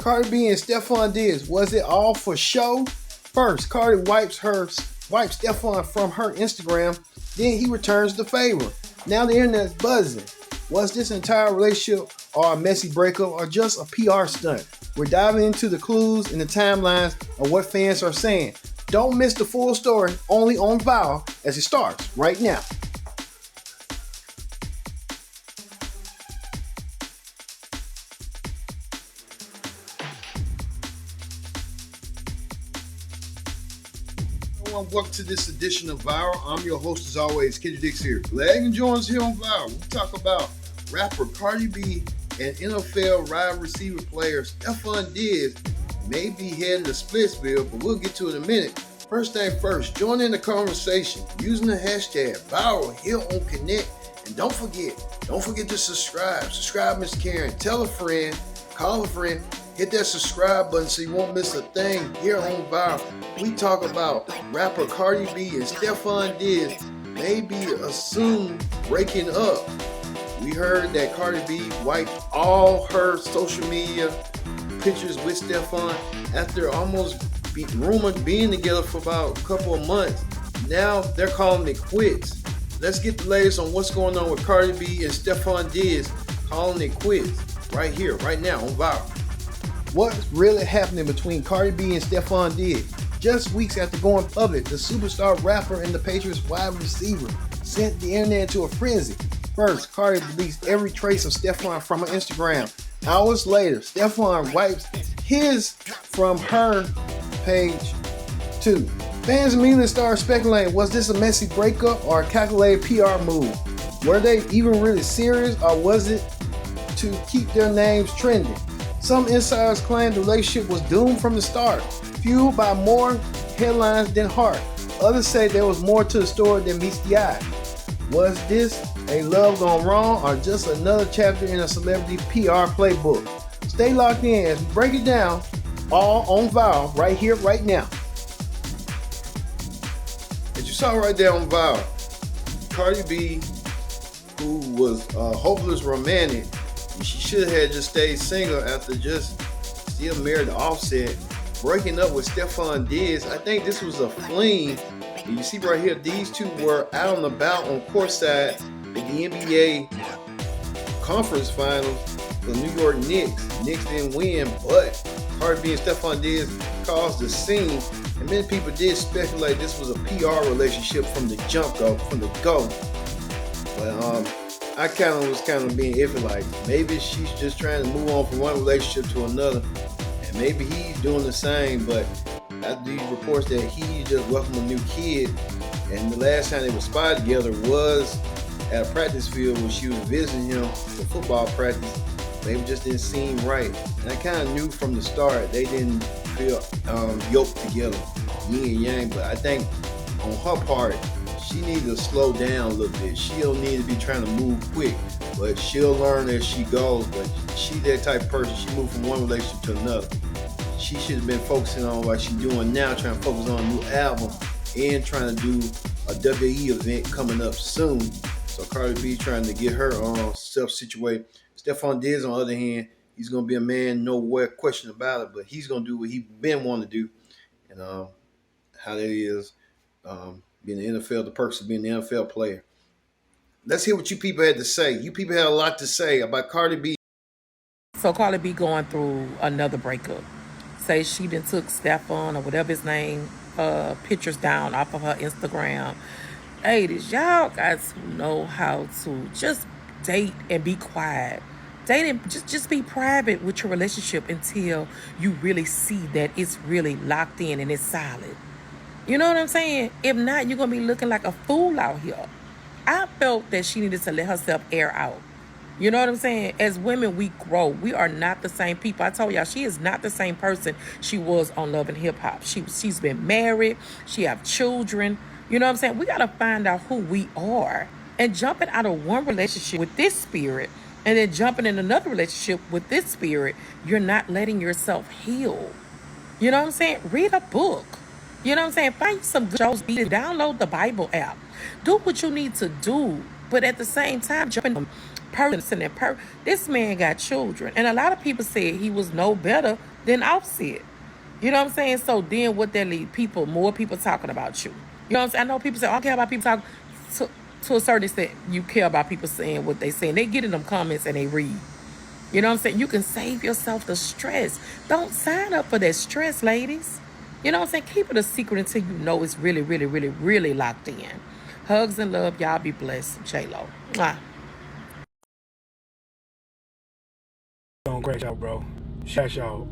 Cardi B and Stefon Diggs, was it all for show? First, Cardi wipes Stefon from her Instagram, then he returns the favor. Now the internet's buzzing. Was this entire relationship or a messy breakup or just a PR stunt? We're diving into the clues and the timelines of what fans are saying. Don't miss the full story only on Viral as it starts right now. Welcome to this edition of Viral. I'm your host as always, Kenny Dix here. Glad you can join us here on Viral. We talk about rapper Cardi B and NFL wide receiver player Stefon Diggs may be heading to Splitsville, but we'll get to it in a minute. First thing first, join in the conversation using the hashtag Viral here on Connect. And don't forget to subscribe. Subscribe, Miss Karen. Tell a friend, call a friend. Hit that subscribe button so you won't miss a thing here on Viral. We talk about rapper Cardi B and Stefon Diggs may be assumed breaking up. We heard that Cardi B wiped all her social media pictures with Stefon after almost rumored being together for about a couple of months. Now they're calling it quits. Let's get the latest on what's going on with Cardi B and Stefon Diggs calling it quits right here, right now on Viral. What's really happening between Cardi B and Stefon Diggs? Just weeks after going public, the superstar rapper and the Patriots wide receiver sent the internet into a frenzy. First, Cardi deletes every trace of Stefon from her Instagram. Hours later, Stefon wipes his from her page too. Fans immediately started speculating, was this a messy breakup or a calculated PR move? Were they even really serious, or was it to keep their names trending? Some insiders claim the relationship was doomed from the start, fueled by more headlines than heart. Others say there was more to the story than meets the eye. Was this a love gone wrong or just another chapter in a celebrity PR playbook? Stay locked in as we break it down all on Viral right here, right now. As you saw right there on Viral, Cardi B, who was a hopeless romantic, she should have just stayed single after just still married to Offset, breaking up with Stefon Diggs. I think this was a fling. And you see right here, these two were out and about on courtside at the NBA conference finals. The New York Knicks. Knicks didn't win, but Cardi B and Stefon Diggs caused the scene. And many people did speculate this was a PR relationship from the go. But I was being iffy, like maybe she's just trying to move on from one relationship to another, and maybe he's doing the same. But after these reports that he just welcomed a new kid, and the last time they were spotted together was at a practice field when she was visiting him for football practice. Maybe just didn't seem right, and I kind of knew from the start they didn't feel yoked together, yin and yang. But I think on her part, she needs to slow down a little bit. She don't need to be trying to move quick, but she'll learn as she goes. But she's that type of person. She moved from one relationship to another. She should have been focusing on what she's doing now, trying to focus on a new album and trying to do a WWE event coming up soon. So Cardi B trying to get her self situated. Stefon Diggs, on the other hand, he's going to be a man, no question about it, but he's going to do what he's been wanting to do. And how that is being the NFL, the perks of being the NFL player. Let's hear what you people had to say. You people had a lot to say about Cardi B. So Cardi B going through another breakup. Say she done took Stefon or whatever his name, pictures down off of her Instagram. Ladies, y'all got to know how to just date and be quiet. Date and just be private with your relationship until you really see that it's really locked in and it's solid. You know what I'm saying? If not, you're going to be looking like a fool out here. I felt that she needed to let herself air out. You know what I'm saying? As women, we grow. We are not the same people. I told y'all, she is not the same person she was on Love and Hip Hop. She's been married. She have children. You know what I'm saying? We got to find out who we are. And jumping out of one relationship with this spirit and then jumping in another relationship with this spirit, you're not letting yourself heal. You know what I'm saying? Read a book. You know what I'm saying? Find some good shows. Download the Bible app. Do what you need to do. But at the same time, jumping on person and this man got children. And a lot of people said he was no better than Offset. You know what I'm saying? So then what that lead more people talking about you. You know what I'm saying? I know people say, I don't care about people talking. To a certain extent, you care about people saying what they saying. They get in them comments and they read. You know what I'm saying? You can save yourself the stress. Don't sign up for that stress, ladies. You know what I'm saying? Keep it a secret until you know it's really, really, really, really locked in. Hugs and love. Y'all be blessed. J-Lo. Mwah. Don't crash out, bro. Crash out.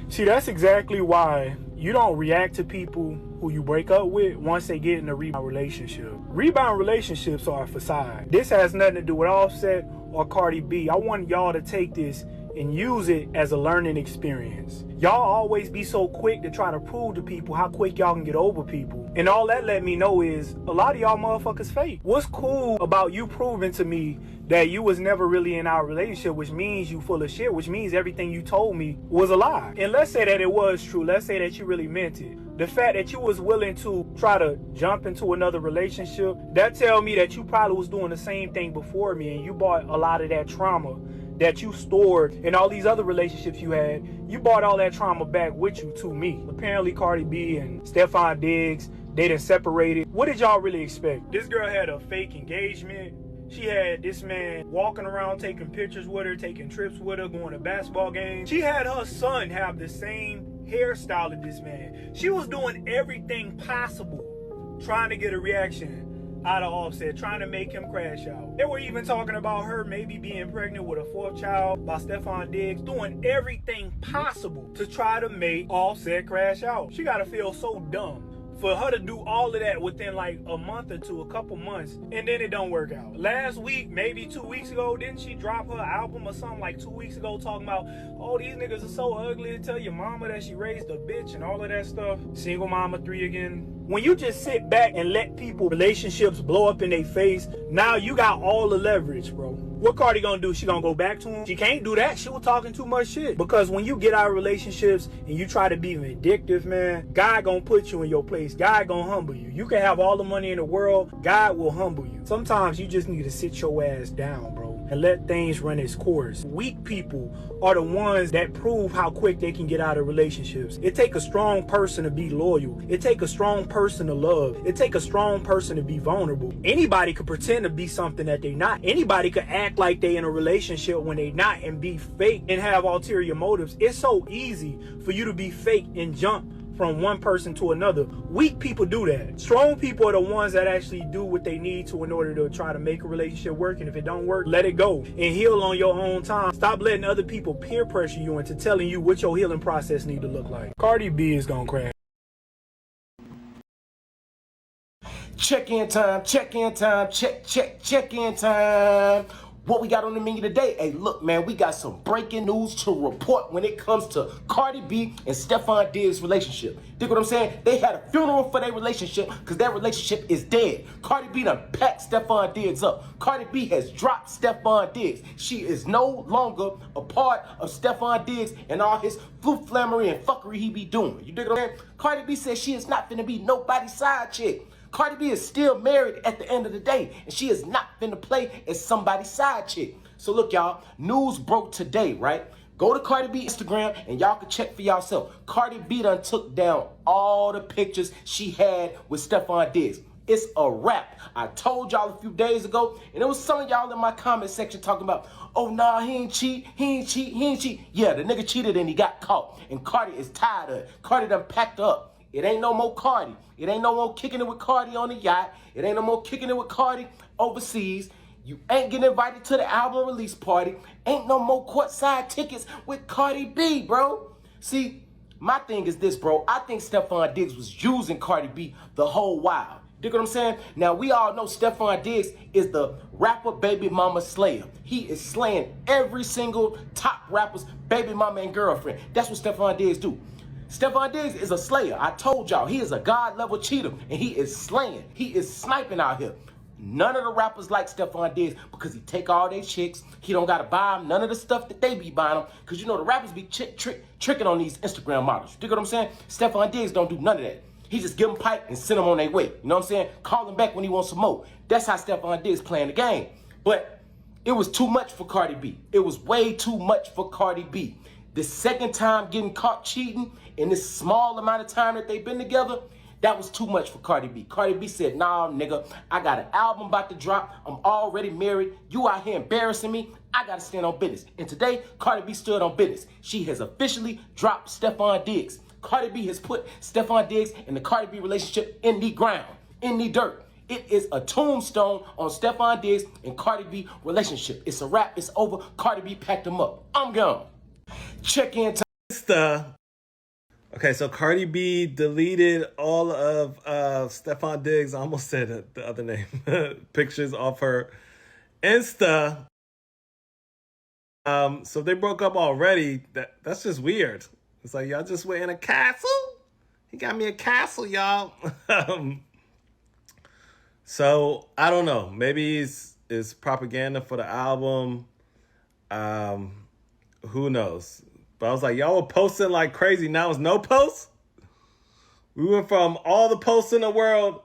See, that's exactly why you don't react to people who you break up with once they get in a rebound relationship. Rebound relationships are a facade. This has nothing to do with Offset or Cardi B. I want y'all to take this and use it as a learning experience. Y'all always be so quick to try to prove to people how quick y'all can get over people. And all that let me know is a lot of y'all motherfuckers fake. What's cool about you proving to me that you was never really in our relationship, which means you full of shit, which means everything you told me was a lie. And let's say that it was true. Let's say that you really meant it. The fact that you was willing to try to jump into another relationship, that tell me that you probably was doing the same thing before me, and you brought a lot of that trauma that you stored in all these other relationships you had. You brought all that trauma back with you to me. Apparently Cardi B and Stefon Diggs, they done separated. What did y'all really expect? This girl had a fake engagement. She had this man walking around taking pictures with her, taking trips with her, going to basketball games. She had her son have the same hairstyle of this man. She was doing everything possible trying to get a reaction out of Offset, trying to make him crash out. They were even talking about her maybe being pregnant with a fourth child by Stefon Diggs, doing everything possible to try to make Offset crash out. She gotta feel so dumb for her to do all of that within like a month or two, a couple months, and then it don't work out. Last week, maybe 2 weeks ago, didn't she drop her album or something like 2 weeks ago talking about, oh, these niggas are so ugly, tell your mama that she raised a bitch and all of that stuff. Single mama 3 again. When you just sit back and let people relationships blow up in their face, now you got all the leverage, bro. What Cardi gonna do? She gonna go back to him? She can't do that. She was talking too much shit. Because when you get out of relationships and you try to be vindictive, man, God gonna put you in your place. God gonna humble you. You can have all the money in the world. God will humble you. Sometimes you just need to sit your ass down, bro, and let things run its course. Weak people are the ones that prove how quick they can get out of relationships. It take a strong person to be loyal. It take a strong person to love. It take a strong person to be vulnerable. Anybody could pretend to be something that they not. Anybody could act like they in a relationship when they not and be fake and have ulterior motives. It's so easy for you to be fake and jump from one person to another. Weak people do that. Strong people are the ones that actually do what they need to in order to try to make a relationship work. And if it don't work, let it go and heal on your own time. Stop letting other people peer pressure you into telling you what your healing process need to look like. Cardi B is gonna crash. Check-in time, check-in time, check-in time. What we got on the menu today? Hey, look, man, we got some breaking news to report when it comes to Cardi B and Stefon Diggs' relationship. Dig what I'm saying? They had a funeral for their relationship because their relationship is dead. Cardi B done packed Stefon Diggs up. Cardi B has dropped Stefon Diggs. She is no longer a part of Stefon Diggs and all his flute-flammery and fuckery he be doing. You dig what I'm saying? Cardi B says she is not finna be nobody's side chick. Cardi B is still married at the end of the day, and she is not finna play as somebody's side chick. So look, y'all, news broke today, right? Go to Cardi B Instagram, and y'all can check for yourself. Cardi B done took down all the pictures she had with Stefon Diggs. It's a wrap. I told y'all a few days ago, and there was some of y'all in my comment section talking about, oh, nah, he ain't cheat. Yeah, the nigga cheated and he got caught, and Cardi is tired of it. Cardi done packed up. It ain't no more Cardi. It ain't no more kicking it with Cardi on the yacht. It ain't no more kicking it with Cardi overseas. You ain't getting invited to the album release party. Ain't no more courtside tickets with Cardi B, bro. See, my thing is this, bro. I think Stefon Diggs was using Cardi B the whole while. Dig what I'm saying? Now, we all know Stefon Diggs is the rapper baby mama slayer. He is slaying every single top rapper's baby mama and girlfriend. That's what Stefon Diggs do. Stefon Diggs is a slayer. I told y'all, he is a God-level cheater, and he is slaying. He is sniping out here. None of the rappers like Stefon Diggs because he take all their chicks. He don't got to buy them none of the stuff that they be buying them because, you know, the rappers be tricking on these Instagram models. You dig what I'm saying? Stefon Diggs don't do none of that. He just give them pipe and send them on their way. You know what I'm saying? Call him back when he wants some more. That's how Stefon Diggs playing the game. But it was too much for Cardi B. It was way too much for Cardi B. This second time getting caught cheating in this small amount of time that they've been together, that was too much for Cardi B. Cardi B said, nah, nigga, I got an album about to drop. I'm already married. You out here embarrassing me. I got to stand on business. And today, Cardi B stood on business. She has officially dropped Stefon Diggs. Cardi B has put Stefon Diggs and the Cardi B relationship in the ground, in the dirt. It is a tombstone on Stefon Diggs and Cardi B relationship. It's a wrap. It's over. Cardi B packed them up. I'm gone. Check in time. Okay, so Cardi B deleted all of Stefon Diggs, I almost said the other name, pictures off her Insta. So they broke up already. That's just weird. It's like, y'all just went in a castle? He got me a castle, y'all. So I don't know. Maybe it's propaganda for the album. Who knows? But I was like, y'all were posting like crazy. Now it's no posts? We went from all the posts in the world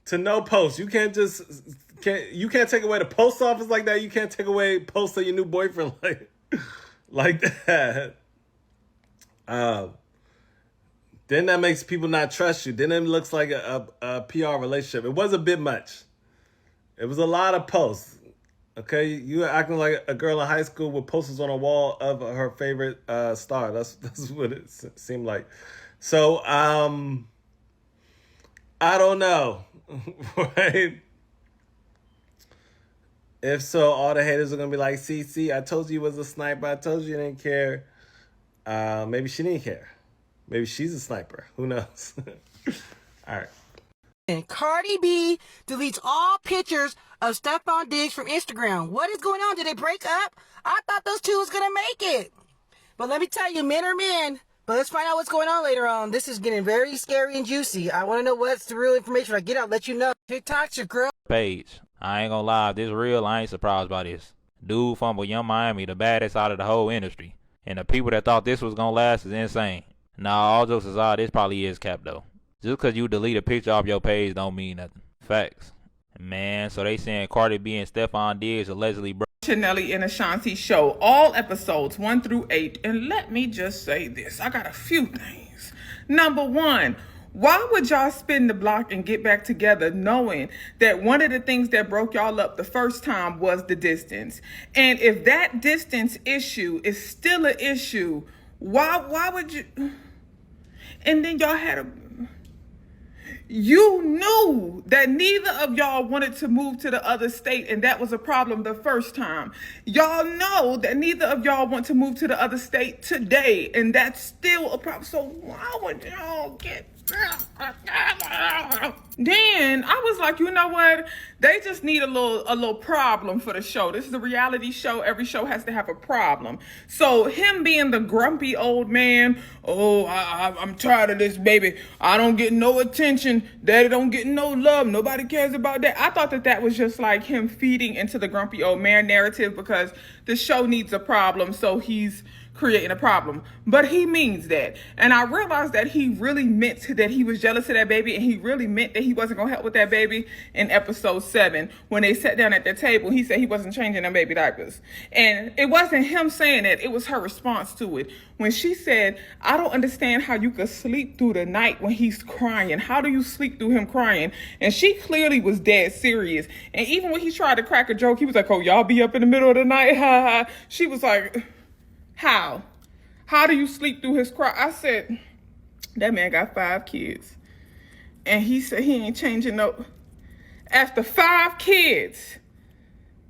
to no posts. You can't take away the post office like that. You can't take away posts of your new boyfriend like that. Then that makes people not trust you. Then it looks like a PR relationship. It was a bit much. It was a lot of posts. Okay, you were acting like a girl in high school with posters on a wall of her favorite star. That's what it seemed like. So I don't know, right? If so, all the haters are gonna be like, "See, I told you was a sniper. I told you didn't care." Maybe she didn't care. Maybe she's a sniper. Who knows? All right. And Cardi B deletes all pictures of Stefon Diggs from Instagram. What is going on? Did they break up? I thought those two was going to make it. But let me tell you, men are men. But let's find out what's going on later on. This is getting very scary and juicy. I want to know what's the real information. When I get out, let you know. TikTok's your girl page. I ain't gonna lie, if this real, I ain't surprised by this. Dude fumbled Young Miami, the baddest out of the whole industry. And the people that thought this was gonna last is insane. Nah, all jokes aside, this probably is cap though. Just because you delete a picture off your page don't mean nothing. Facts. Man, so they saying Cardi B and Stefon Diggs allegedly Chanelli and Ashanti show, all episodes 1 through 8. And let me just say this. I got a few things. Number one, why would y'all spin the block and get back together knowing that one of the things that broke y'all up the first time was the distance? And if that distance issue is still an issue, why would you? And then y'all had you knew that neither of y'all wanted to move to the other state, and that was a problem the first time. Y'all know that neither of y'all want to move to the other state today, and that's still a problem. So why would y'all get... Then I was like, you know what? They just need a little problem for the show. This is a reality show. Every show has to have a problem. So him being the grumpy old man, I'm tired of this, baby. I don't get no attention. Daddy don't get no love. Nobody cares about that. I thought that was just like him feeding into the grumpy old man narrative because the show needs a problem. So he's creating a problem, but he means that. And I realized that he really meant that he was jealous of that baby, and he really meant that he wasn't gonna help with that baby in episode 7 when they sat down at their table. He said he wasn't changing them baby diapers, and it wasn't him saying it, it was her response to it when she said, I don't understand how you could sleep through the night when he's crying. How do you sleep through him crying? And she clearly was dead serious. And even when he tried to crack a joke, he was like, oh, y'all be up in the middle of the night, ha ha. She was like, how do you sleep through his cry? I said, that man got 5 kids. And he said he ain't changing no. After 5 kids,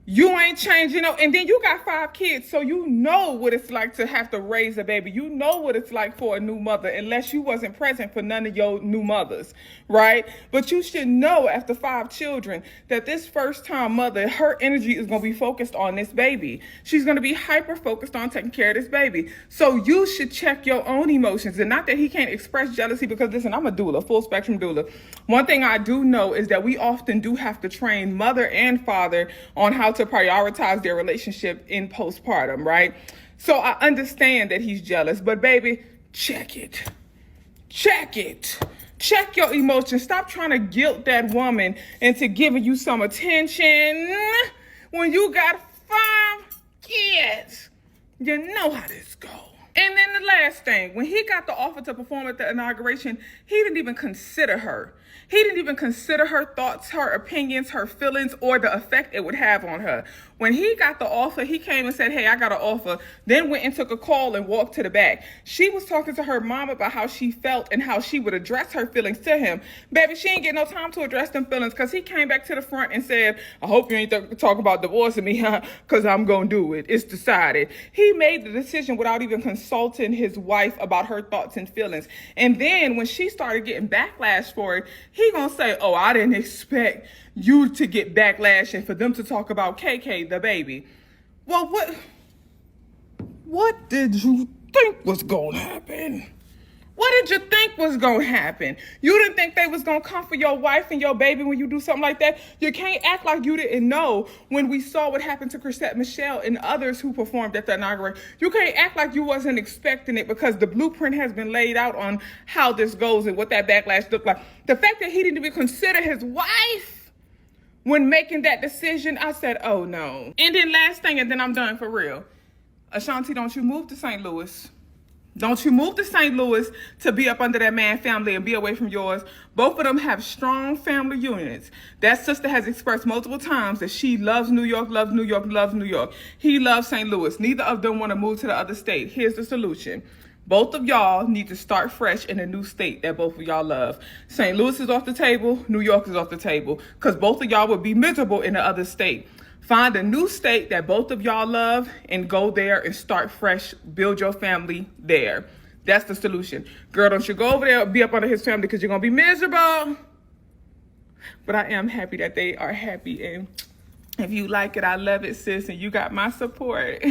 you ain't changing no. And then you got 5 kids, so you know what it's like to have to raise a baby. You know what it's like for a new mother, unless you wasn't present for none of your new mothers, right? But you should know after 5 children that this first time mother, her energy is going to be focused on this baby. She's going to be hyper focused on taking care of this baby. So you should check your own emotions. And not that he can't express jealousy, because listen, I'm a doula, full spectrum doula. One thing I do know is that we often do have to train mother and father on how to prioritize their relationship in postpartum, right? So I understand that he's jealous, but baby, check it. Check it. Check your emotions. Stop trying to guilt that woman into giving you some attention when you got 5 kids. You know how this goes. And then the last thing, when he got the offer to perform at the inauguration, he didn't even consider her. He didn't even consider her thoughts, her opinions, her feelings, or the effect it would have on her. When he got the offer, he came and said, hey, I got an offer, then went and took a call and walked to the back. She was talking to her mom about how she felt and how she would address her feelings to him. Baby, she ain't get no time to address them feelings because he came back to the front and said, I hope you ain't talk about divorcing me, because I'm going to do it. It's decided. He made the decision without even consulting his wife about her thoughts and feelings. And then when she started getting backlash for it, he gonna say, oh, I didn't expect you to get backlash and for them to talk about KK, the baby. Well, what did you think was gonna happen? What did you think was gonna happen? You didn't think they was gonna come for your wife and your baby when you do something like that? You can't act like you didn't know when we saw what happened to Chrisette Michelle and others who performed at the inauguration. You can't act like you wasn't expecting it because the blueprint has been laid out on how this goes and what that backlash looked like. The fact that he didn't even consider his wife when making that decision, I said, oh no. And then last thing, and then I'm done for real. Ashanti, don't you move to St. Louis. Don't you move to St. Louis to be up under that man family and be away from yours. Both of them have strong family units. That sister has expressed multiple times that she loves New York, loves New York, loves New York. He loves St. Louis. Neither of them want to move to the other state. Here's the solution. Both of y'all need to start fresh in a new state that both of y'all love. St. Louis is off the table. New York is off the table because both of y'all would be miserable in the other state. Find a new state that both of y'all love and go there and start fresh. Build your family there. That's the solution. Girl, don't you go over there and be up under his family because you're going to be miserable. But I am happy that they are happy. And if you like it, I love it, sis. And you got my support.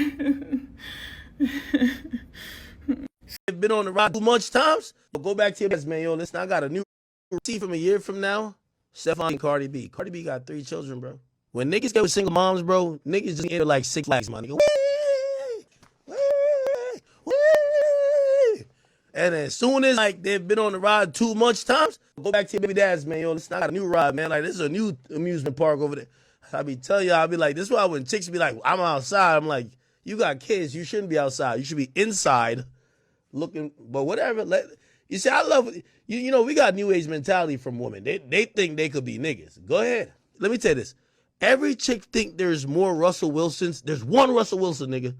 Been on the ride too much times. But go back to your best, man. Yo, listen, I got a new routine from a year from now. Stefon and Cardi B. Cardi B got 3 children, bro. When niggas get with single moms, bro, niggas just enter like 6 Flags, my nigga. And as soon as like they've been on the ride too much times, go back to your baby dads, man. Yo, listen, I got a new ride, man. Like this is a new amusement park over there. I be telling y'all, I be like, this is why when chicks be like, I'm outside, I'm like, you got kids, you shouldn't be outside. You should be inside looking, but whatever. You see, I love you know, we got new age mentality from women. They think they could be niggas. Go ahead. Let me tell you this. Every chick think there's more Russell Wilsons. There's one Russell Wilson, nigga.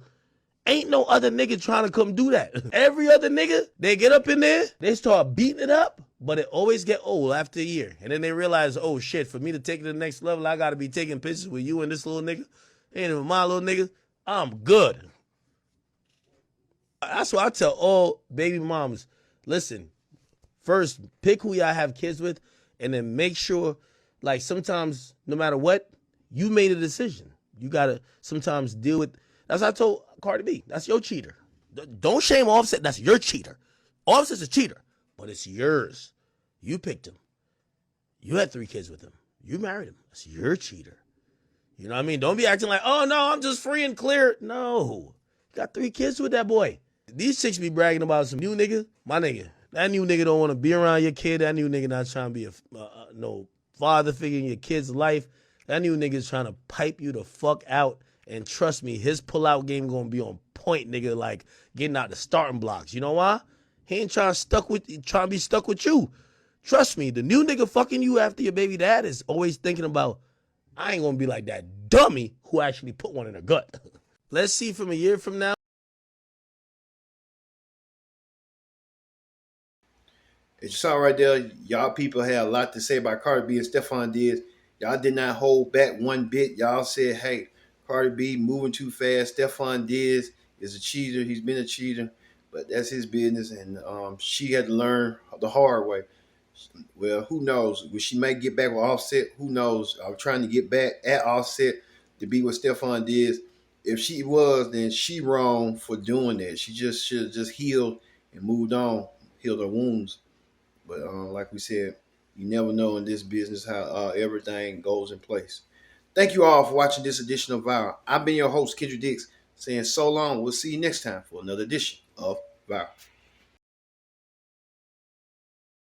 Ain't no other nigga trying to come do that. Every other nigga, they get up in there, they start beating it up, but it always get old after a year. And then they realize, oh shit, for me to take it to the next level, I gotta be taking pictures with you and this little nigga. Ain't even my little nigga. I'm good. That's why I tell all baby moms, listen, first, pick who y'all have kids with, and then make sure, like sometimes, no matter what, you made a decision. You gotta sometimes deal with. That's what I told Cardi B. That's your cheater. Don't shame Offset. That's your cheater. Offset's a cheater, but it's yours. You picked him. You had 3 kids with him. You married him. That's your cheater. You know what I mean? Don't be acting like, oh no, I'm just free and clear. No, you got 3 kids with that boy. These chicks be bragging about some new nigga. My nigga, that new nigga don't want to be around your kid. That new nigga not trying to be no father figure in your kid's life. That new nigga's trying to pipe you the fuck out. And trust me, his pull-out game gonna be on point, nigga, like getting out the starting blocks. You know why? He ain't trying to be stuck with you. Trust me, the new nigga fucking you after your baby dad is always thinking about, I ain't gonna be like that dummy who actually put one in her gut. Let's see from a year from now. As you saw right there, y'all people had a lot to say about Cardi B and Stefon Diggs. Y'all did not hold back one bit. Y'all said, hey, Cardi B moving too fast. Stefon Diggs is a cheater. He's been a cheater, but that's his business. And she had to learn the hard way. Well, who knows? Well, she might get back with Offset. Who knows? I'm trying to get back at Offset to be with Stefon Diggs. If she was, then she wrong for doing that. She just should have just healed and moved on, healed her wounds. But like we said, you never know in this business how everything goes in place. Thank you all for watching this edition of Viral. I've been your host, Kendrick Dix, saying so long. We'll see you next time for another edition of Viral.